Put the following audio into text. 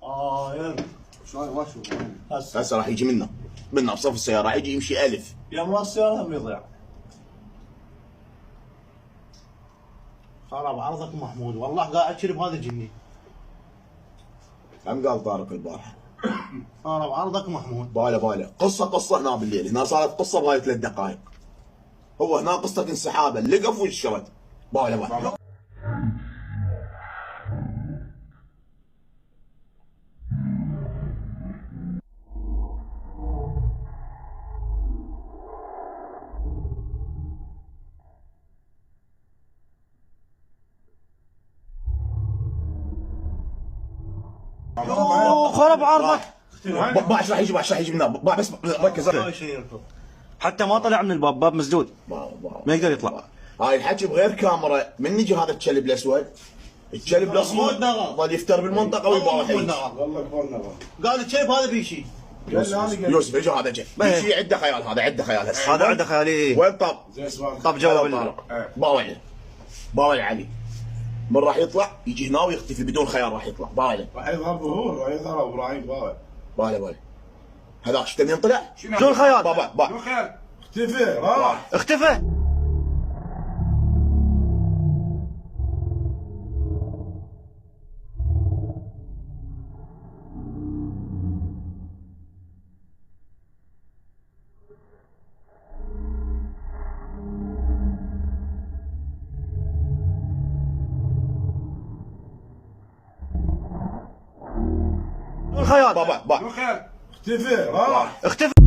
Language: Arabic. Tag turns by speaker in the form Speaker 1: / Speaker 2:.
Speaker 1: يلا.
Speaker 2: شو
Speaker 3: هسه راح يجي منا بصف السياره، راح يجي يمشي الف.
Speaker 1: يا ما السيارة هم يضيع. خرب عرضك محمود، والله قاعد شرب هذا الجني.
Speaker 3: هم قال طارق البارحه.
Speaker 1: خرب عرضك محمود.
Speaker 3: باله قصه هنا بالليل، هنا صارت قصه بهاي 3 دقائق. هو هنا قصه انسحابه، لقف والشرد. باله
Speaker 1: خرب عرضك.
Speaker 3: باع راح يجي من هنا، بس ركز.
Speaker 1: حتى ما طلع من الباب، باب مسدود ما يقدر يطلع.
Speaker 3: هاي الحكي بغير كاميرا. من يجي هذا الكلب الاسود، الكلب الاسود ظل يفتر بالمنطقه ويباوع.
Speaker 2: والله كبر نظر.
Speaker 1: قال الكلب هذا بيشي.
Speaker 3: يوسف اجى هذا جاي بيشي. عنده خيال، هذا عنده خيال هسه.
Speaker 1: هذا عنده خيالي.
Speaker 3: وين طاب؟
Speaker 1: طاب جواب
Speaker 3: باوع علي. من راح يطلع يجي هنا ويختفي بدون خيال. راح يطلع باوع.
Speaker 2: راح يضرب هو، راح يضرب ابراهيم باوع.
Speaker 3: باوع هذاك شفت منين طلع؟
Speaker 1: بدون خيال.
Speaker 3: باوع
Speaker 2: اختفى راح.
Speaker 1: اختفى. بدون خيال.
Speaker 3: باوع
Speaker 2: اختفى راح.
Speaker 1: اختفى.